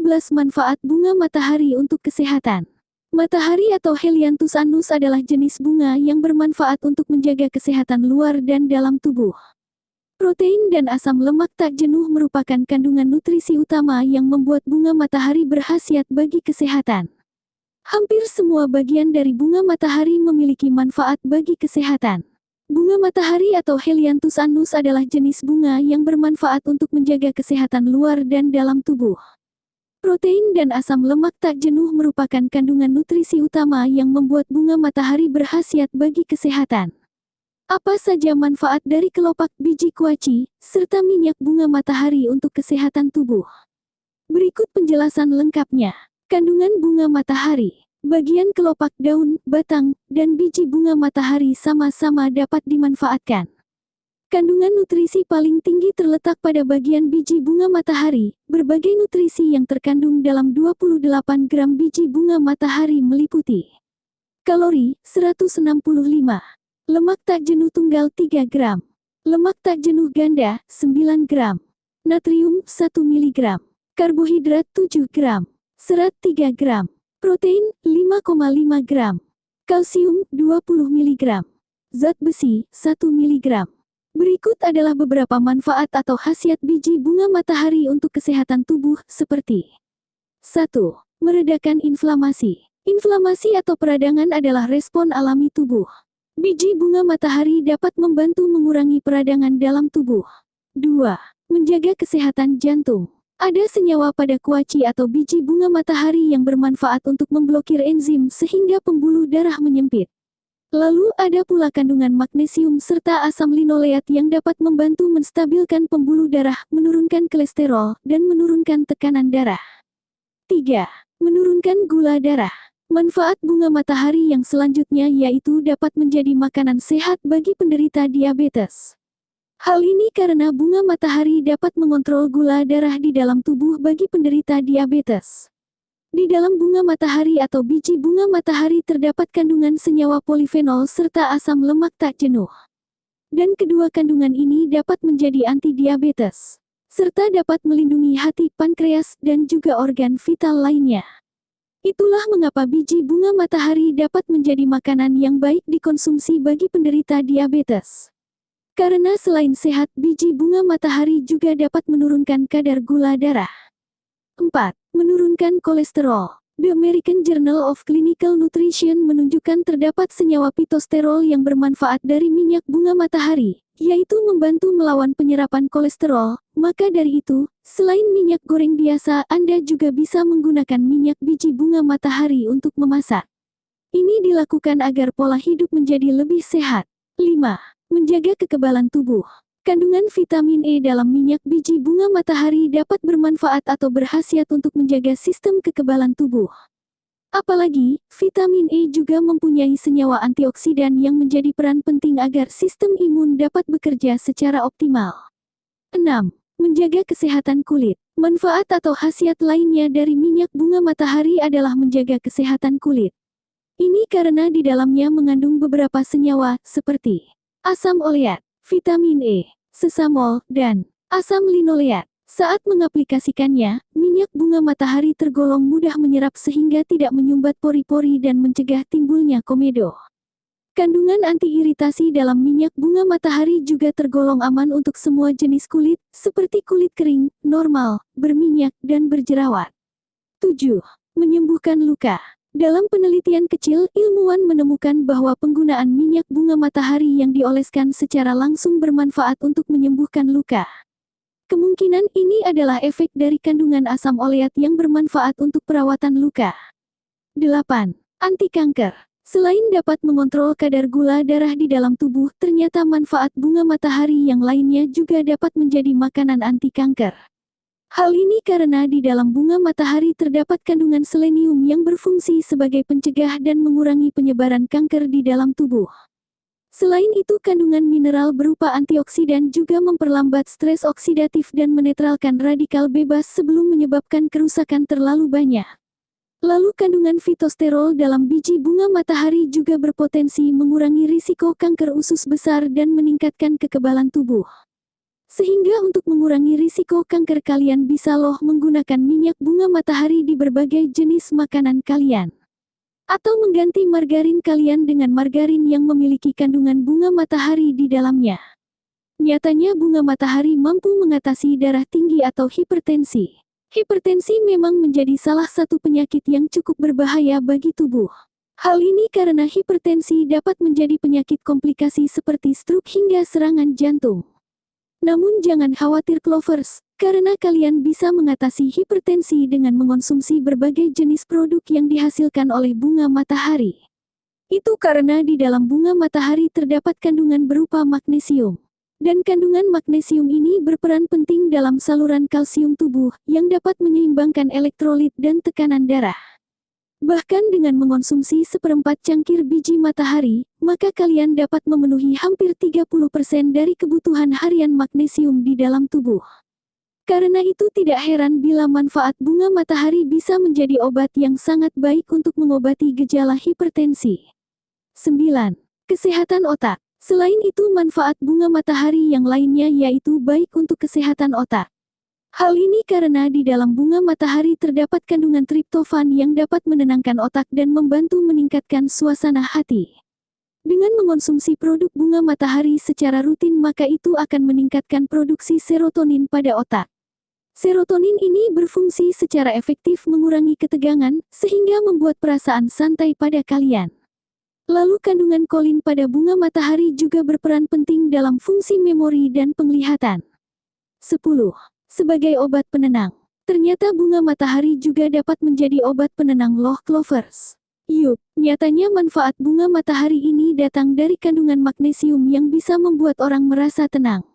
17 manfaat bunga matahari untuk kesehatan. Matahari atau Helianthus annus adalah jenis bunga yang bermanfaat untuk menjaga kesehatan luar dan dalam tubuh. Protein dan asam lemak tak jenuh merupakan kandungan nutrisi utama yang membuat bunga matahari berkhasiat bagi kesehatan. Hampir semua bagian dari bunga matahari memiliki manfaat bagi kesehatan. Bunga matahari atau Helianthus annus adalah jenis bunga yang bermanfaat untuk menjaga kesehatan luar dan dalam tubuh. Protein dan asam lemak tak jenuh merupakan kandungan nutrisi utama yang membuat bunga matahari berkhasiat bagi kesehatan. Apa saja manfaat dari kelopak biji kuaci, serta minyak bunga matahari untuk kesehatan tubuh? Berikut penjelasan lengkapnya. Kandungan bunga matahari. Bagian kelopak daun, batang, dan biji bunga matahari sama-sama dapat dimanfaatkan. Kandungan nutrisi paling tinggi terletak pada bagian biji bunga matahari. Berbagai nutrisi yang terkandung dalam 28 gram biji bunga matahari meliputi kalori 165, lemak tak jenuh tunggal 3 gram, lemak tak jenuh ganda 9 gram, natrium 1 mg, karbohidrat 7 gram, serat 3 gram, protein 5,5 gram, kalsium 20 mg, zat besi 1 mg. Berikut adalah beberapa manfaat atau khasiat biji bunga matahari untuk kesehatan tubuh seperti 1. Meredakan inflamasi. Inflamasi atau peradangan adalah respon alami tubuh. Biji bunga matahari dapat membantu mengurangi peradangan dalam tubuh. 2. Menjaga kesehatan jantung. Ada senyawa pada kuaci atau biji bunga matahari yang bermanfaat untuk memblokir enzim sehingga pembuluh darah menyempit. Lalu ada pula kandungan magnesium serta asam linoleat yang dapat membantu menstabilkan pembuluh darah, menurunkan kolesterol, dan menurunkan tekanan darah. 3. Menurunkan gula darah. Manfaat bunga matahari yang selanjutnya yaitu dapat menjadi makanan sehat bagi penderita diabetes. Hal ini karena bunga matahari dapat mengontrol gula darah di dalam tubuh bagi penderita diabetes. Di dalam bunga matahari atau biji bunga matahari terdapat kandungan senyawa polifenol serta asam lemak tak jenuh. Dan kedua kandungan ini dapat menjadi anti-diabetes, serta dapat melindungi hati, pankreas, dan juga organ vital lainnya. Itulah mengapa biji bunga matahari dapat menjadi makanan yang baik dikonsumsi bagi penderita diabetes. Karena selain sehat, biji bunga matahari juga dapat menurunkan kadar gula darah. 4. Menurunkan kolesterol. The American Journal of Clinical Nutrition menunjukkan terdapat senyawa pitosterol yang bermanfaat dari minyak bunga matahari, yaitu membantu melawan penyerapan kolesterol. Maka dari itu, selain minyak goreng biasa, Anda juga bisa menggunakan minyak biji bunga matahari untuk memasak. Ini dilakukan agar pola hidup menjadi lebih sehat. 5. Menjaga kekebalan tubuh. Kandungan vitamin E dalam minyak biji bunga matahari dapat bermanfaat atau berkhasiat untuk menjaga sistem kekebalan tubuh. Apalagi, vitamin E juga mempunyai senyawa antioksidan yang menjadi peran penting agar sistem imun dapat bekerja secara optimal. 6. Menjaga kesehatan kulit. Manfaat atau khasiat lainnya dari minyak bunga matahari adalah menjaga kesehatan kulit. Ini karena di dalamnya mengandung beberapa senyawa seperti asam oleat, vitamin E, sesamol, dan asam linoleat. Saat mengaplikasikannya, minyak bunga matahari tergolong mudah menyerap sehingga tidak menyumbat pori-pori dan mencegah timbulnya komedo. Kandungan anti-iritasi dalam minyak bunga matahari juga tergolong aman untuk semua jenis kulit, seperti kulit kering, normal, berminyak, dan berjerawat. 7. Menyembuhkan luka. Dalam penelitian kecil, ilmuwan menemukan bahwa penggunaan minyak bunga matahari yang dioleskan secara langsung bermanfaat untuk menyembuhkan luka. Kemungkinan ini adalah efek dari kandungan asam oleat yang bermanfaat untuk perawatan luka. 8. Anti kanker. Selain dapat mengontrol kadar gula darah di dalam tubuh, ternyata manfaat bunga matahari yang lainnya juga dapat menjadi makanan anti kanker. Hal ini karena di dalam bunga matahari terdapat kandungan selenium yang berfungsi sebagai pencegah dan mengurangi penyebaran kanker di dalam tubuh. Selain itu, kandungan mineral berupa antioksidan juga memperlambat stres oksidatif dan menetralkan radikal bebas sebelum menyebabkan kerusakan terlalu banyak. Lalu kandungan fitosterol dalam biji bunga matahari juga berpotensi mengurangi risiko kanker usus besar dan meningkatkan kekebalan tubuh. Sehingga untuk mengurangi risiko kanker kalian bisa loh menggunakan minyak bunga matahari di berbagai jenis makanan kalian. Atau mengganti margarin kalian dengan margarin yang memiliki kandungan bunga matahari di dalamnya. Nyatanya bunga matahari mampu mengatasi darah tinggi atau hipertensi. Hipertensi memang menjadi salah satu penyakit yang cukup berbahaya bagi tubuh. Hal ini karena hipertensi dapat menjadi penyakit komplikasi seperti stroke hingga serangan jantung. Namun jangan khawatir Clovers, karena kalian bisa mengatasi hipertensi dengan mengonsumsi berbagai jenis produk yang dihasilkan oleh bunga matahari. Itu karena di dalam bunga matahari terdapat kandungan berupa magnesium. Dan kandungan magnesium ini berperan penting dalam saluran kalsium tubuh yang dapat menyeimbangkan elektrolit dan tekanan darah. Bahkan dengan mengonsumsi seperempat cangkir biji matahari, maka kalian dapat memenuhi hampir 30% dari kebutuhan harian magnesium di dalam tubuh. Karena itu tidak heran bila manfaat bunga matahari bisa menjadi obat yang sangat baik untuk mengobati gejala hipertensi. 9. Kesehatan otak. Selain itu manfaat bunga matahari yang lainnya yaitu baik untuk kesehatan otak. Hal ini karena di dalam bunga matahari terdapat kandungan triptofan yang dapat menenangkan otak dan membantu meningkatkan suasana hati. Dengan mengonsumsi produk bunga matahari secara rutin maka itu akan meningkatkan produksi serotonin pada otak. Serotonin ini berfungsi secara efektif mengurangi ketegangan, sehingga membuat perasaan santai pada kalian. Lalu kandungan kolin pada bunga matahari juga berperan penting dalam fungsi memori dan penglihatan. 10. Sebagai obat penenang. Ternyata bunga matahari juga dapat menjadi obat penenang loh Clovers. Yup, nyatanya manfaat bunga matahari ini datang dari kandungan magnesium yang bisa membuat orang merasa tenang.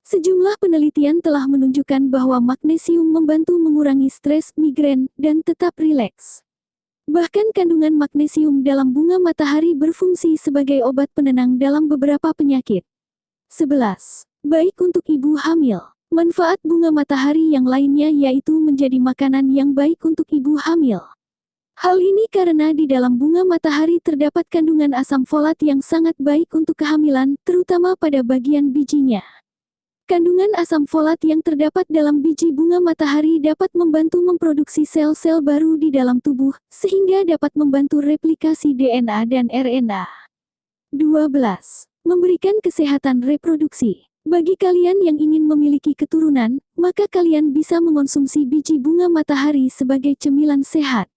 Sejumlah penelitian telah menunjukkan bahwa magnesium membantu mengurangi stres, migrain, dan tetap rileks. Bahkan kandungan magnesium dalam bunga matahari berfungsi sebagai obat penenang dalam beberapa penyakit. 11. Baik untuk ibu hamil. Manfaat bunga matahari yang lainnya yaitu menjadi makanan yang baik untuk ibu hamil. Hal ini karena di dalam bunga matahari terdapat kandungan asam folat yang sangat baik untuk kehamilan, terutama pada bagian bijinya. Kandungan asam folat yang terdapat dalam biji bunga matahari dapat membantu memproduksi sel-sel baru di dalam tubuh, sehingga dapat membantu replikasi DNA dan RNA. 12. Memberikan kesehatan reproduksi. Bagi kalian yang ingin memiliki keturunan, maka kalian bisa mengonsumsi biji bunga matahari sebagai cemilan sehat.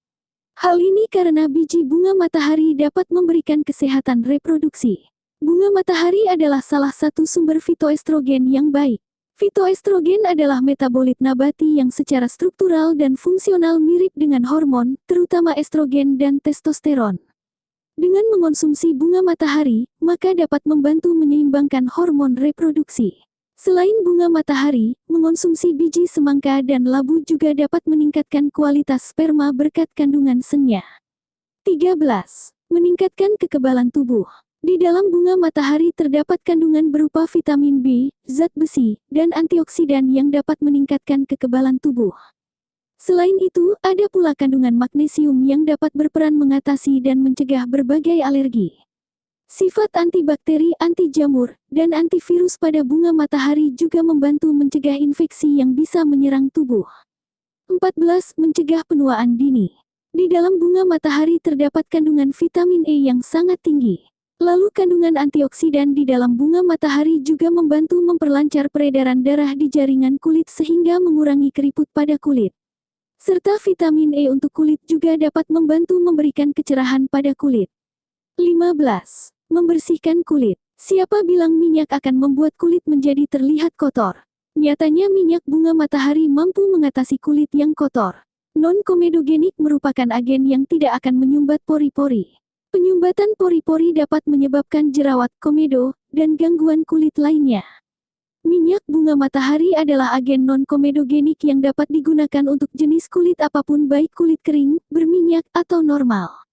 Hal ini karena biji bunga matahari dapat memberikan kesehatan reproduksi. Bunga matahari adalah salah satu sumber fitoestrogen yang baik. Fitoestrogen adalah metabolit nabati yang secara struktural dan fungsional mirip dengan hormon, terutama estrogen dan testosteron. Dengan mengonsumsi bunga matahari, maka dapat membantu menyeimbangkan hormon reproduksi. Selain bunga matahari, mengonsumsi biji semangka dan labu juga dapat meningkatkan kualitas sperma berkat kandungan sennya. 13. Meningkatkan kekebalan tubuh. Di dalam bunga matahari terdapat kandungan berupa vitamin B, zat besi, dan antioksidan yang dapat meningkatkan kekebalan tubuh. Selain itu, ada pula kandungan magnesium yang dapat berperan mengatasi dan mencegah berbagai alergi. Sifat antibakteri, anti jamur, dan antivirus pada bunga matahari juga membantu mencegah infeksi yang bisa menyerang tubuh. 14. Mencegah penuaan dini. Di dalam bunga matahari terdapat kandungan vitamin E yang sangat tinggi. Lalu kandungan antioksidan di dalam bunga matahari juga membantu memperlancar peredaran darah di jaringan kulit sehingga mengurangi keriput pada kulit. Serta vitamin E untuk kulit juga dapat membantu memberikan kecerahan pada kulit. 15. Membersihkan kulit. Siapa bilang minyak akan membuat kulit menjadi terlihat kotor? Nyatanya minyak bunga matahari mampu mengatasi kulit yang kotor. Non-komedogenik merupakan agen yang tidak akan menyumbat pori-pori. Penyumbatan pori-pori dapat menyebabkan jerawat, komedo, dan gangguan kulit lainnya. Minyak bunga matahari adalah agen non-komedogenik yang dapat digunakan untuk jenis kulit apapun baik kulit kering, berminyak, atau normal.